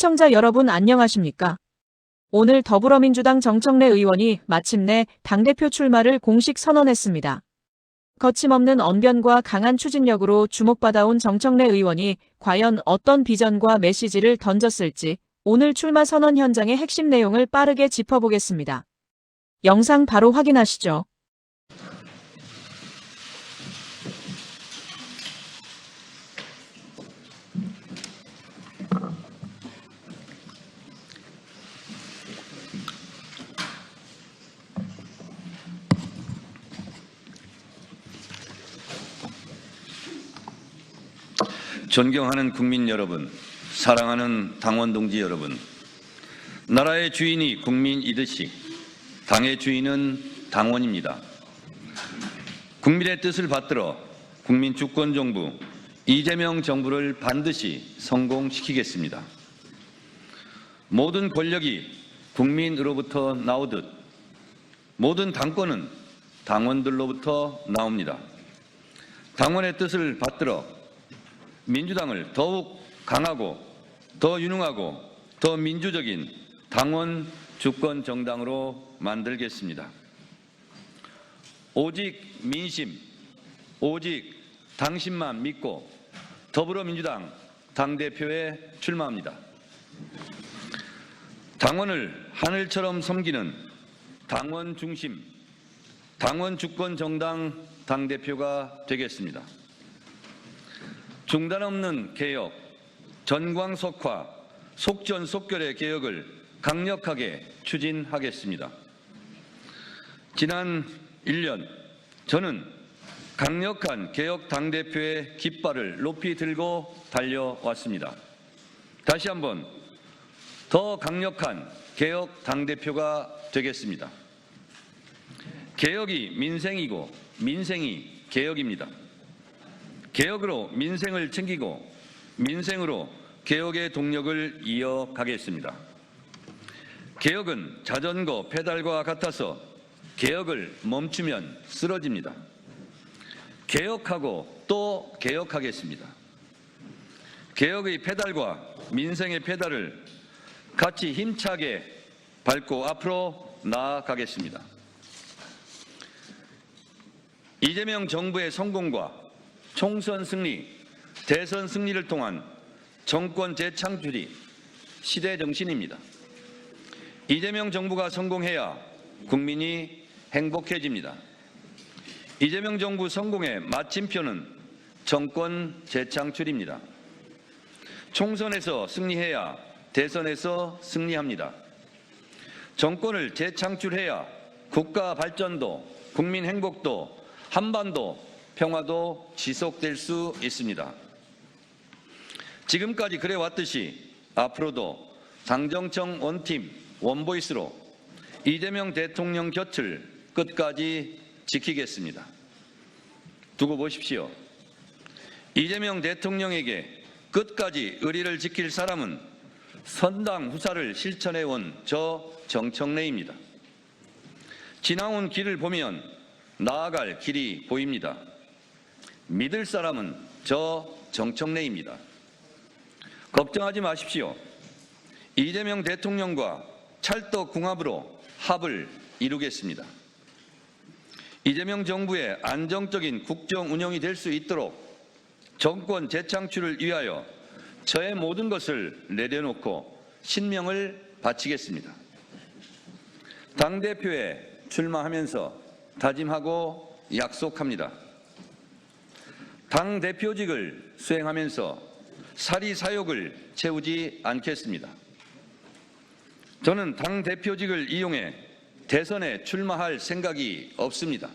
시청자 여러분 안녕하십니까? 오늘 더불어민주당 정청래 의원이 마침내 당대표 출마를 공식 선언했습니다. 거침없는 언변과 강한 추진력으로 주목받아온 정청래 의원이 과연 어떤 비전과 메시지를 던졌을지 오늘 출마 선언 현장의 핵심 내용을 빠르게 짚어보겠습니다. 영상 바로 확인하시죠. 존경하는 국민 여러분, 사랑하는 당원 동지 여러분, 나라의 주인이 국민이듯이 당의 주인은 당원입니다. 국민의 뜻을 받들어 국민 주권 정부 이재명 정부를 반드시 성공시키겠습니다. 모든 권력이 국민으로부터 나오듯 모든 당권은 당원들로부터 나옵니다. 당원의 뜻을 받들어 민주당을 더욱 강하고 더 유능하고 더 민주적인 당원 주권 정당으로 만들겠습니다. 오직 민심, 오직 당신만 믿고 더불어민주당 당대표에 출마합니다. 당원을 하늘처럼 섬기는 당원 중심, 당원 주권 정당 당대표가 되겠습니다. 중단 없는 개혁, 전광석화, 속전속결의 개혁을 강력하게 추진하겠습니다. 지난 1년 저는 강력한 개혁 당대표의 깃발을 높이 들고 달려왔습니다. 다시 한번 더 강력한 개혁 당대표가 되겠습니다. 개혁이 민생이고 민생이 개혁입니다. 개혁으로 민생을 챙기고 민생으로 개혁의 동력을 이어가겠습니다. 개혁은 자전거 페달과 같아서 개혁을 멈추면 쓰러집니다. 개혁하고 또 개혁하겠습니다. 개혁의 페달과 민생의 페달을 같이 힘차게 밟고 앞으로 나아가겠습니다. 이재명 정부의 성공과 총선 승리, 대선 승리를 통한 정권 재창출이 시대 정신입니다. 이재명 정부가 성공해야 국민이 행복해집니다. 이재명 정부 성공의 마침표는 정권 재창출입니다. 총선에서 승리해야 대선에서 승리합니다. 정권을 재창출해야 국가 발전도, 국민 행복도, 한반도 평화도 지속될 수 있습니다. 지금까지 그래왔듯이 앞으로도 당정청 원팀, 원보이스로 이재명 대통령 곁을 끝까지 지키겠습니다. 두고 보십시오. 이재명 대통령에게 끝까지 의리를 지킬 사람은 선당 후사를 실천해온 저 정청래입니다. 지나온 길을 보면 나아갈 길이 보입니다. 믿을 사람은 저 정청래입니다. 걱정하지 마십시오. 이재명 대통령과 찰떡궁합으로 합을 이루겠습니다. 이재명 정부의 안정적인 국정 운영이 될 수 있도록 정권 재창출을 위하여 저의 모든 것을 내려놓고 신명을 바치겠습니다. 당대표에 출마하면서 다짐하고 약속합니다. 당대표직을 수행하면서 사리사욕을 채우지 않겠습니다. 저는 당대표직을 이용해 대선에 출마할 생각이 없습니다.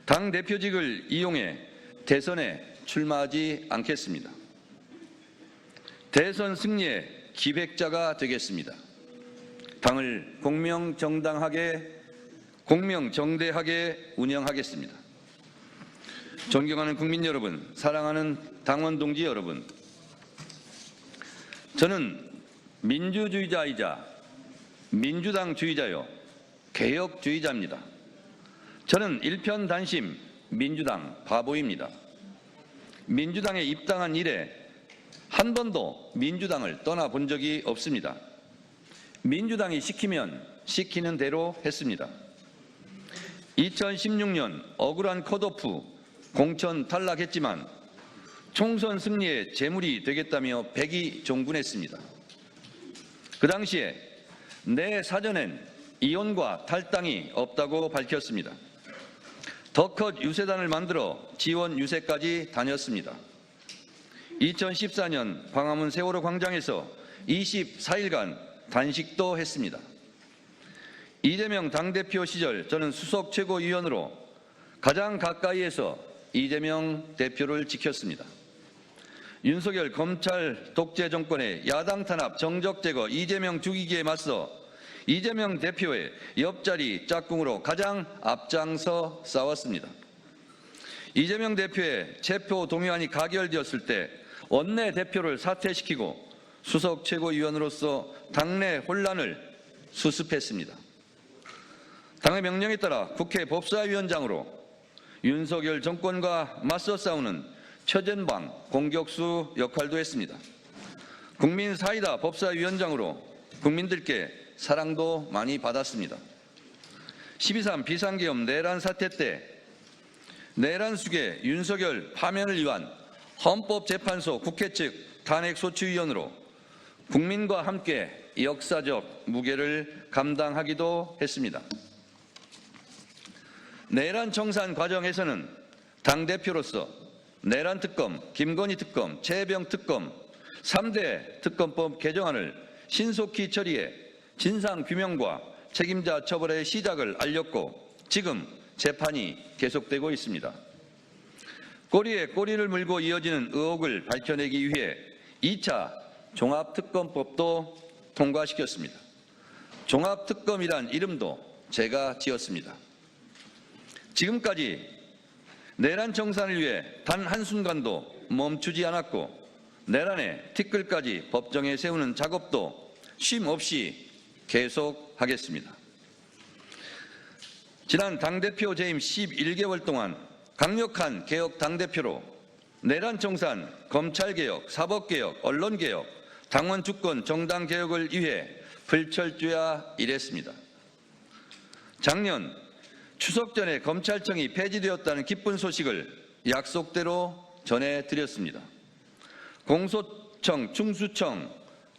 당대표직을 이용해 대선에 출마하지 않겠습니다. 대선 승리의 기획자가 되겠습니다. 당을 공명정대하게 운영하겠습니다. 존경하는 국민 여러분, 사랑하는 당원 동지 여러분, 저는 민주주의자이자 민주당주의자요 개혁주의자입니다. 저는 일편단심 민주당 바보입니다. 민주당에 입당한 이래 한 번도 민주당을 떠나본 적이 없습니다. 민주당이 시키면 시키는 대로 했습니다. 2016년 억울한 컷오프 공천 탈락했지만 총선 승리의 재물이 되겠다며 백의종군했습니다. 그 당시에 내 사전엔 이혼과 탈당이 없다고 밝혔습니다. 더 컷 유세단을 만들어 지원 유세까지 다녔습니다. 2014년 광화문 세월호 광장에서 24일간 단식도 했습니다. 이재명 당대표 시절 저는 수석 최고위원으로 가장 가까이에서 이재명 대표를 지켰습니다. 윤석열 검찰 독재 정권의 야당 탄압 정적 제거 이재명 죽이기에 맞서 이재명 대표의 옆자리 짝꿍으로 가장 앞장서 싸웠습니다. 이재명 대표의 체포 동의안이 가결되었을 때 원내대표를 사퇴시키고 수석 최고위원으로서 당내 혼란을 수습했습니다. 당의 명령에 따라 국회 법사위원장으로 윤석열 정권과 맞서 싸우는 최전방 공격수 역할도 했습니다. 국민 사이다 법사위원장으로 국민들께 사랑도 많이 받았습니다. 12.3 비상계엄 내란 사태 때 내란 수계 윤석열 파면을 위한 헌법재판소 국회 측 탄핵소추위원으로 국민과 함께 역사적 무게를 감당하기도 했습니다. 내란 청산 과정에서는 당대표로서 내란 특검, 김건희 특검, 최혜병 특검, 3대 특검법 개정안을 신속히 처리해 진상규명과 책임자 처벌의 시작을 알렸고 지금 재판이 계속되고 있습니다. 꼬리에 꼬리를 물고 이어지는 의혹을 밝혀내기 위해 2차 종합특검법도 통과시켰습니다. 종합특검이란 이름도 제가 지었습니다. 지금까지 내란 청산을 위해 단 한순간도 멈추지 않았고 내란의 티끌까지 법정에 세우는 작업도 쉼 없이 계속하겠습니다. 지난 당대표 재임 11개월 동안 강력한 개혁 당대표로 내란 청산, 검찰개혁, 사법개혁, 언론개혁, 당원 주권, 정당개혁을 위해 불철주야 일했습니다. 작년 추석 전에 검찰청이 폐지되었다는 기쁜 소식을 약속대로 전해드렸습니다. 공소청, 충수청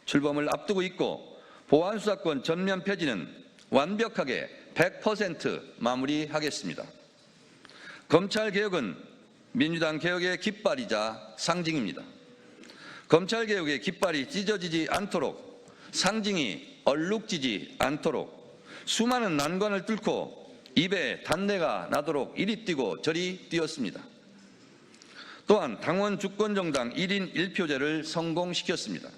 출범을 앞두고 있고 보안수사권 전면 폐지는 완벽하게 100% 마무리하겠습니다. 검찰개혁은 민주당 개혁의 깃발이자 상징입니다. 검찰개혁의 깃발이 찢어지지 않도록 상징이 얼룩지지 않도록 수많은 난관을 뚫고 입에 단내가 나도록 이리 뛰고 저리 뛰었습니다. 또한 당원 주권정당 1인 1표제를 성공시켰습니다.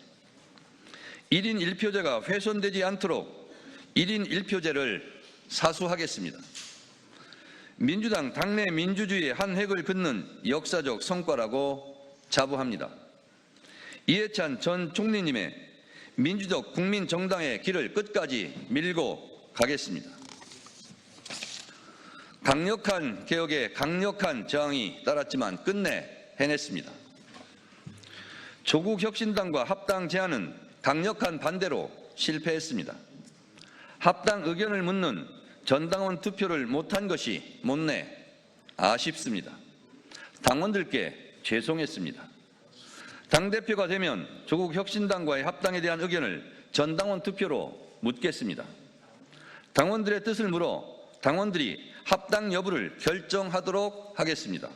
1인 1표제가 훼손되지 않도록 1인 1표제를 사수하겠습니다. 민주당 당내 민주주의의 한 획을 긋는 역사적 성과라고 자부합니다. 이해찬 전 총리님의 민주적 국민정당의 길을 끝까지 밀고 가겠습니다. 강력한 개혁에 강력한 저항이 따랐지만 끝내 해냈습니다. 조국혁신당과 합당 제안은 강력한 반대로 실패했습니다. 합당 의견을 묻는 전당원 투표를 못한 것이 못내 아쉽습니다. 당원들께 죄송했습니다. 당대표가 되면 조국혁신당과의 합당에 대한 의견을 전당원 투표로 묻겠습니다. 당원들의 뜻을 물어 당원들이 합당 여부를 결정하도록 하겠습니다.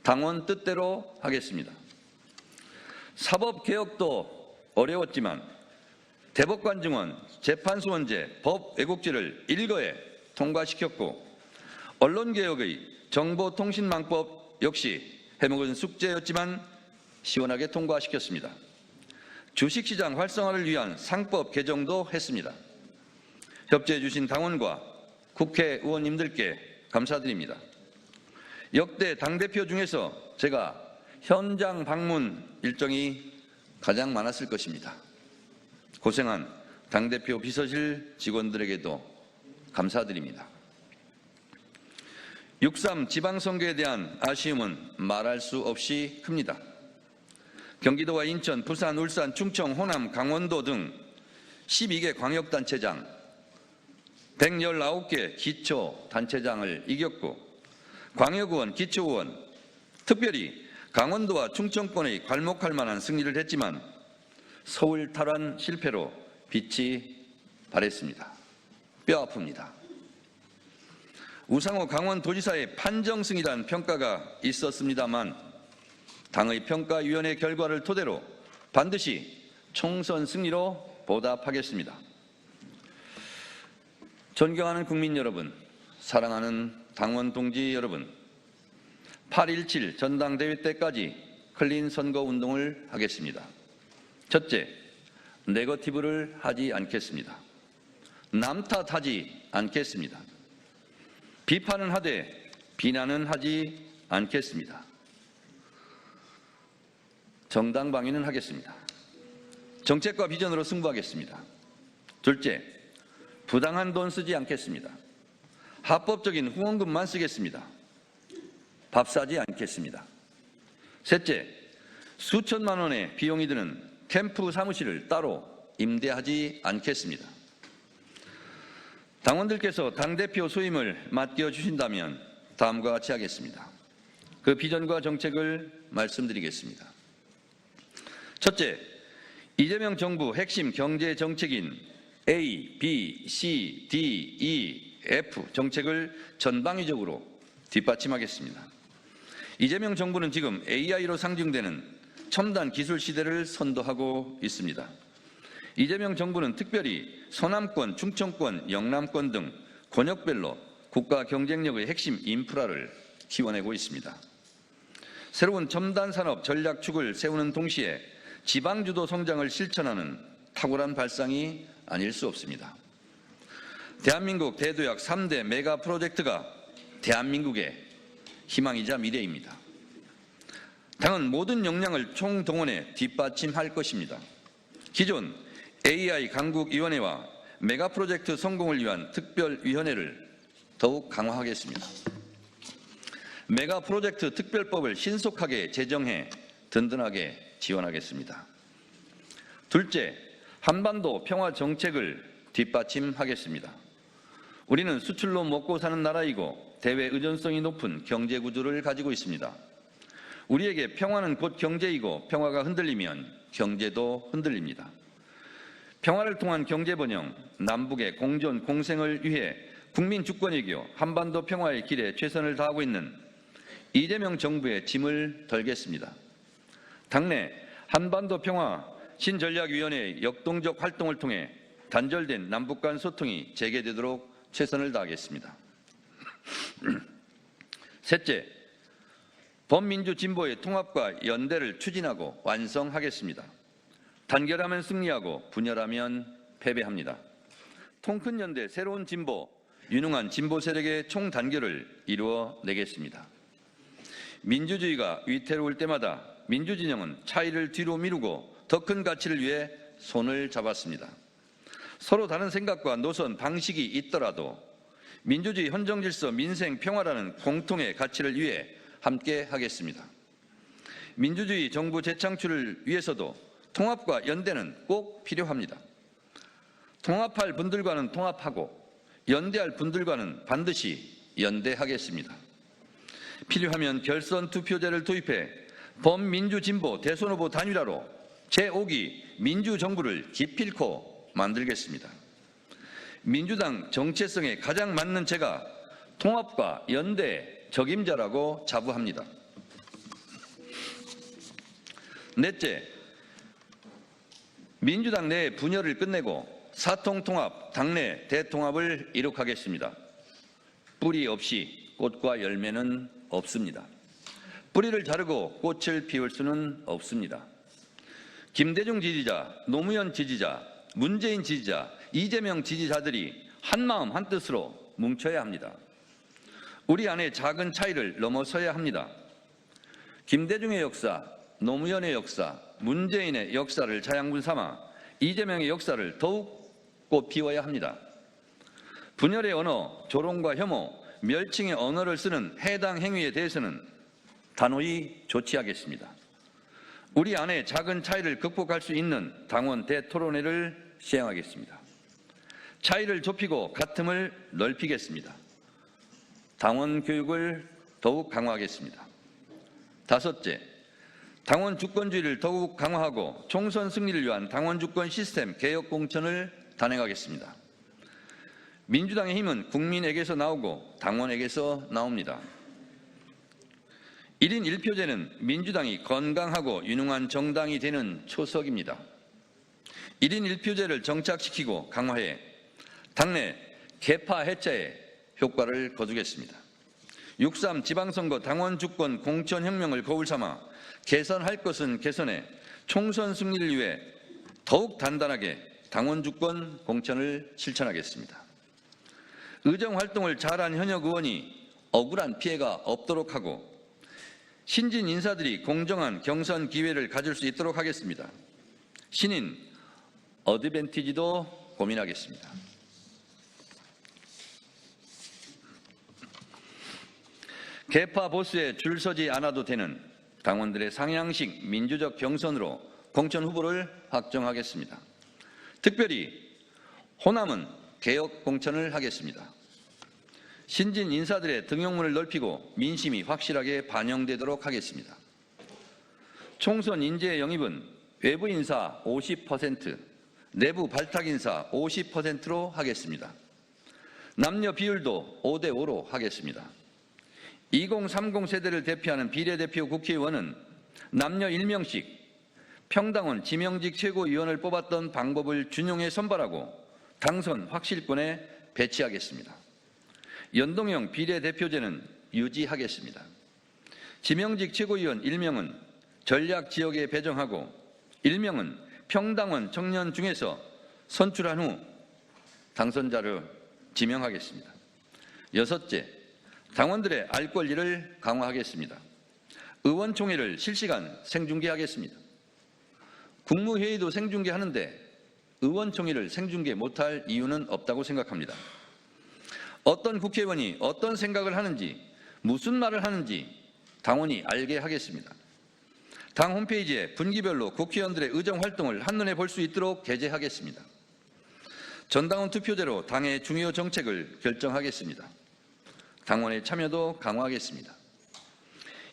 당원 뜻대로 하겠습니다. 사법개혁도 어려웠지만 대법관 증원, 재판소원제, 법외국제를 일거에 통과시켰고 언론개혁의 정보통신망법 역시 해묵은 숙제였지만 시원하게 통과시켰습니다. 주식시장 활성화를 위한 상법 개정도 했습니다. 협조해 주신 당원과 국회의원님들께 감사드립니다. 역대 당대표 중에서 제가 현장 방문 일정이 가장 많았을 것입니다. 고생한 당대표 비서실 직원들에게도 감사드립니다. 6.3 지방선거에 대한 아쉬움은 말할 수 없이 큽니다. 경기도와 인천, 부산, 울산, 충청, 호남, 강원도 등 12개 광역단체장, 119개 기초단체장을 이겼고 광역의원, 기초의원, 특별히 강원도와 충청권의 괄목할 만한 승리를 했지만 서울 탈환 실패로 빛이 발했습니다. 뼈 아픕니다. 우상호 강원도지사의 판정승이란 평가가 있었습니다만 당의 평가위원회 결과를 토대로 반드시 총선 승리로 보답하겠습니다. 존경하는 국민 여러분, 사랑하는 당원 동지 여러분, 8.17 전당대회 때까지 클린 선거 운동을 하겠습니다. 첫째, 네거티브를 하지 않겠습니다. 남 탓하지 않겠습니다. 비판은 하되 비난은 하지 않겠습니다. 정당방위는 하겠습니다. 정책과 비전으로 승부하겠습니다. 둘째, 부당한 돈 쓰지 않겠습니다. 합법적인 후원금만 쓰겠습니다. 밥 사지 않겠습니다. 셋째, 수천만 원의 비용이 드는 캠프 사무실을 따로 임대하지 않겠습니다. 당원들께서 당대표 수임을 맡겨주신다면 다음과 같이 하겠습니다. 그 비전과 정책을 말씀드리겠습니다. 첫째, 이재명 정부 핵심 경제 정책인 A, B, C, D, E, F 정책을 전방위적으로 뒷받침하겠습니다. 이재명 정부는 지금 AI로 상징되는 첨단 기술 시대를 선도하고 있습니다. 이재명 정부는 특별히 서남권, 충청권, 영남권 등 권역별로 국가 경쟁력의 핵심 인프라를 키워내고 있습니다. 새로운 첨단 산업 전략축을 세우는 동시에 지방주도 성장을 실천하는 탁월한 발상이 아닐 수 없습니다. 대한민국 대도약 3대 메가 프로젝트가 대한민국의 희망이자 미래입니다. 당은 모든 역량을 총동원해 뒷받침할 것입니다. 기존 AI 강국위원회와 메가 프로젝트 성공을 위한 특별위원회를 더욱 강화하겠습니다. 메가 프로젝트 특별법을 신속하게 제정해 든든하게 지원하겠습니다. 둘째, 한반도 평화 정책을 뒷받침하겠습니다. 우리는 수출로 먹고 사는 나라이고 대외 의존성이 높은 경제 구조를 가지고 있습니다. 우리에게 평화는 곧 경제이고 평화가 흔들리면 경제도 흔들립니다. 평화를 통한 경제 번영, 남북의 공존 공생을 위해 국민 주권이교 한반도 평화의 길에 최선을 다하고 있는 이재명 정부의 짐을 덜겠습니다. 당내 한반도 평화 신전략위원회의 역동적 활동을 통해 단절된 남북 간 소통이 재개되도록 최선을 다하겠습니다. 셋째, 범민주 진보의 통합과 연대를 추진하고 완성하겠습니다. 단결하면 승리하고 분열하면 패배합니다. 통큰 연대, 새로운 진보, 유능한 진보 세력의 총단결을 이루어내겠습니다. 민주주의가 위태로울 때마다 민주진영은 차이를 뒤로 미루고 더 큰 가치를 위해 손을 잡았습니다. 서로 다른 생각과 노선, 방식이 있더라도 민주주의, 헌정질서, 민생, 평화라는 공통의 가치를 위해 함께 하겠습니다. 민주주의 정부 재창출을 위해서도 통합과 연대는 꼭 필요합니다. 통합할 분들과는 통합하고 연대할 분들과는 반드시 연대하겠습니다. 필요하면 결선 투표제를 도입해 범민주 진보 대선 후보 단일화로 제5기 민주정부를 기필코 만들겠습니다. 민주당 정체성에 가장 맞는 제가 통합과 연대 적임자라고 자부합니다. 넷째, 민주당 내 분열을 끝내고 사통통합, 당내 대통합을 이룩하겠습니다. 뿌리 없이 꽃과 열매는 없습니다. 뿌리를 자르고 꽃을 피울 수는 없습니다. 김대중 지지자, 노무현 지지자, 문재인 지지자, 이재명 지지자들이 한마음 한뜻으로 뭉쳐야 합니다. 우리 안에 작은 차이를 넘어서야 합니다. 김대중의 역사, 노무현의 역사, 문재인의 역사를 자양분 삼아 이재명의 역사를 더욱 꽃피워야 합니다. 분열의 언어, 조롱과 혐오, 멸칭의 언어를 쓰는 해당 행위에 대해서는 단호히 조치하겠습니다. 우리 안에 작은 차이를 극복할 수 있는 당원 대토론회를 시행하겠습니다. 차이를 좁히고 같음을 넓히겠습니다. 당원 교육을 더욱 강화하겠습니다. 다섯째, 당원 주권주의를 더욱 강화하고 총선 승리를 위한 당원 주권 시스템 개혁 공천을 단행하겠습니다. 민주당의 힘은 국민에게서 나오고 당원에게서 나옵니다. 1인 1표제는 민주당이 건강하고 유능한 정당이 되는 초석입니다. 1인 1표제를 정착시키고 강화해 당내 계파 해체에 효과를 거두겠습니다. 6.3 지방선거 당원 주권 공천혁명을 거울 삼아 개선할 것은 개선해 총선 승리를 위해 더욱 단단하게 당원 주권 공천을 실천하겠습니다. 의정활동을 잘한 현역 의원이 억울한 피해가 없도록 하고 신진 인사들이 공정한 경선 기회를 가질 수 있도록 하겠습니다. 신인 어드밴티지도 고민하겠습니다. 계파 보수에 줄 서지 않아도 되는 당원들의 상향식 민주적 경선으로 공천 후보를 확정하겠습니다. 특별히 호남은 개혁 공천을 하겠습니다. 신진 인사들의 등용문을 넓히고 민심이 확실하게 반영되도록 하겠습니다. 총선 인재 영입은 외부 인사 50%, 내부 발탁 인사 50%로 하겠습니다. 남녀 비율도 5대5로 하겠습니다. 2030 세대를 대표하는 비례대표 국회의원은 남녀 1명씩 평당원 지명직 최고위원을 뽑았던 방법을 준용해 선발하고 당선 확실권에 배치하겠습니다. 연동형 비례대표제는 유지하겠습니다. 지명직 최고위원 1명은 전략 지역에 배정하고 1명은 평당원 청년 중에서 선출한 후 당선자를 지명하겠습니다. 여섯째, 당원들의 알 권리를 강화하겠습니다. 의원총회를 실시간 생중계하겠습니다. 국무회의도 생중계하는데 의원총회를 생중계 못할 이유는 없다고 생각합니다. 어떤 국회의원이 어떤 생각을 하는지, 무슨 말을 하는지 당원이 알게 하겠습니다. 당 홈페이지에 분기별로 국회의원들의 의정활동을 한눈에 볼 수 있도록 게재하겠습니다. 전당원 투표제로 당의 중요 정책을 결정하겠습니다. 당원의 참여도 강화하겠습니다.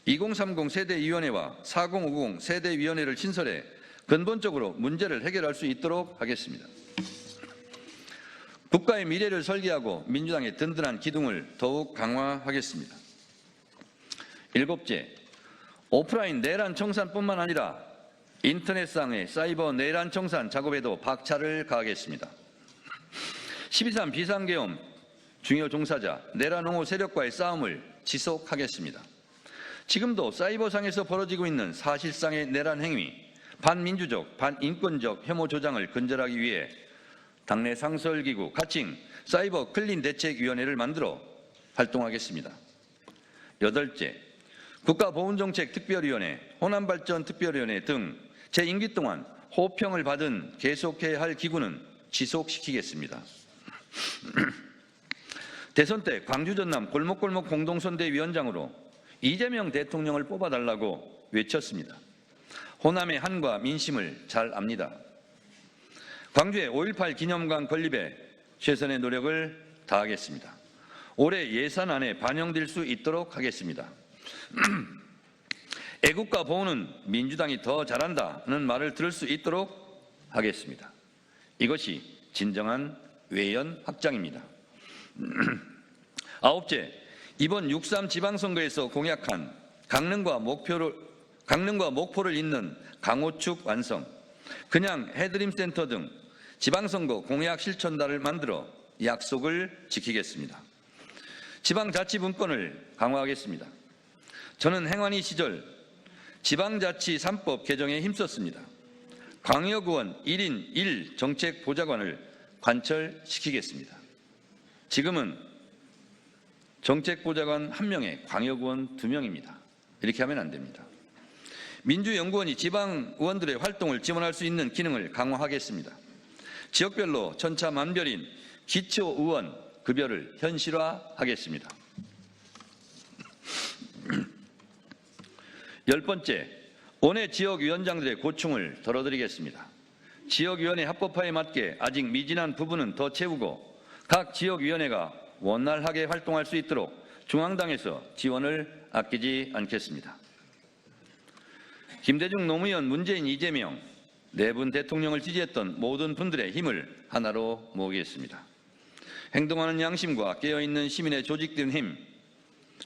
2030 세대위원회와 4050 세대위원회를 신설해 근본적으로 문제를 해결할 수 있도록 하겠습니다. 국가의 미래를 설계하고 민주당의 든든한 기둥을 더욱 강화하겠습니다. 일곱째, 오프라인 내란 청산뿐만 아니라 인터넷상의 사이버 내란 청산 작업에도 박차를 가하겠습니다. 12.3 비상계엄 중요 종사자, 내란 옹호 세력과의 싸움을 지속하겠습니다. 지금도 사이버상에서 벌어지고 있는 사실상의 내란 행위, 반민주적, 반인권적 혐오 조장을 근절하기 위해 당내 상설기구, 가칭 사이버 클린 대책위원회를 만들어 활동하겠습니다. 여덟째, 국가보훈정책특별위원회, 호남발전특별위원회 등 제 임기 동안 호평을 받은 계속해야 할 기구는 지속시키겠습니다. 대선 때 광주 전남 골목골목 공동선대위원장으로 이재명 대통령을 뽑아달라고 외쳤습니다. 호남의 한과 민심을 잘 압니다. 광주의 5.18 기념관 건립에 최선의 노력을 다하겠습니다. 올해 예산안에 반영될 수 있도록 하겠습니다. 애국가 보호는 민주당이 더 잘한다는 말을 들을 수 있도록 하겠습니다. 이것이 진정한 외연 확장입니다. 아홉째, 이번 6.3 지방선거에서 공약한 강릉과 목포를 잇는 강호축 완성, 그냥 해드림센터 등 지방선거 공약 실천단을 만들어 약속을 지키겠습니다. 지방자치분권을 강화하겠습니다. 저는 행안위 시절 지방자치 3법 개정에 힘썼습니다. 광역의원 1인 1 정책보좌관을 관철시키겠습니다. 지금은 정책보좌관 1명에 광역의원 2명입니다. 이렇게 하면 안 됩니다. 민주연구원이 지방의원들의 활동을 지원할 수 있는 기능을 강화하겠습니다. 지역별로 천차만별인 기초의원 급여를 현실화하겠습니다. 10번째, 원외 지역위원장들의 고충을 덜어드리겠습니다. 지역위원회 합법화에 맞게 아직 미진한 부분은 더 채우고 각 지역위원회가 원활하게 활동할 수 있도록 중앙당에서 지원을 아끼지 않겠습니다. 김대중 노무현, 문재인, 이재명 네 분 대통령을 지지했던 모든 분들의 힘을 하나로 모으겠습니다. 행동하는 양심과 깨어있는 시민의 조직된 힘,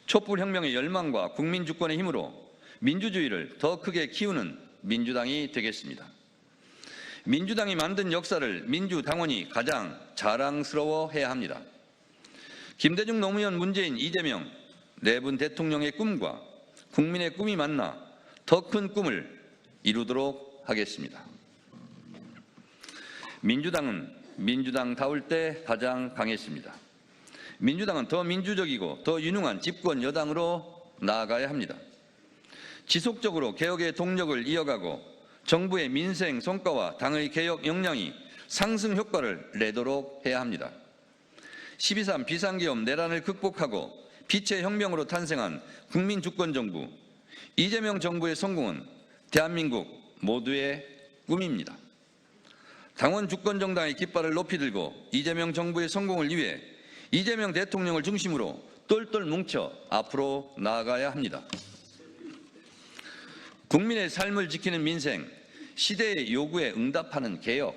촛불혁명의 열망과 국민주권의 힘으로 민주주의를 더 크게 키우는 민주당이 되겠습니다. 민주당이 만든 역사를 민주당원이 가장 자랑스러워해야 합니다. 김대중, 노무현, 문재인, 이재명 네 분 대통령의 꿈과 국민의 꿈이 만나 더 큰 꿈을 이루도록 하겠습니다. 민주당은 민주당다울 때 가장 강했습니다. 민주당은 더 민주적이고 더 유능한 집권 여당으로 나아가야 합니다. 지속적으로 개혁의 동력을 이어가고 정부의 민생 성과와 당의 개혁 역량이 상승 효과를 내도록 해야 합니다. 12.3 비상계엄 내란을 극복하고 빛의 혁명으로 탄생한 국민주권정부, 이재명 정부의 성공은 대한민국 모두의 꿈입니다. 당원 주권정당의 깃발을 높이 들고 이재명 정부의 성공을 위해 이재명 대통령을 중심으로 똘똘 뭉쳐 앞으로 나아가야 합니다. 국민의 삶을 지키는 민생, 시대의 요구에 응답하는 개혁,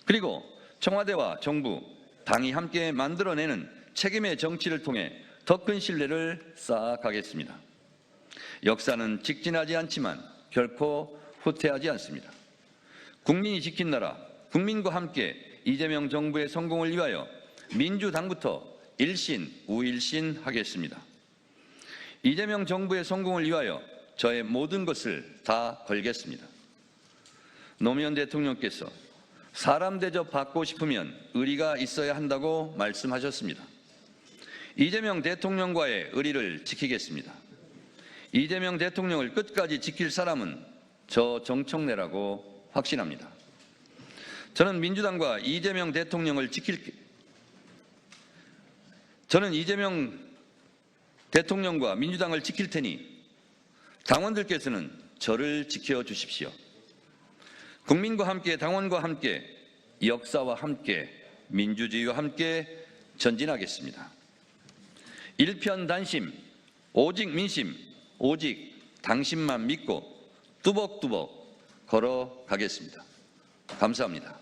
그리고 청와대와 정부, 당이 함께 만들어내는 책임의 정치를 통해 더 큰 신뢰를 쌓아가겠습니다. 역사는 직진하지 않지만 결코 후퇴하지 않습니다. 국민이 지킨 나라, 국민과 함께 이재명 정부의 성공을 위하여 민주당부터 일신, 우일신 하겠습니다. 이재명 정부의 성공을 위하여 저의 모든 것을 다 걸겠습니다. 노무현 대통령께서 사람 대접 받고 싶으면 의리가 있어야 한다고 말씀하셨습니다. 이재명 대통령과의 의리를 지키겠습니다. 이재명 대통령을 끝까지 지킬 사람은 저 정청래라고 확신합니다. 저는 민주당과 이재명 대통령을 저는 이재명 대통령과 민주당을 지킬 테니 당원들께서는 저를 지켜주십시오. 국민과 함께, 당원과 함께, 역사와 함께, 민주주의와 함께 전진하겠습니다. 일편단심, 오직 민심, 오직 당신만 믿고 뚜벅뚜벅 걸어가겠습니다. 감사합니다.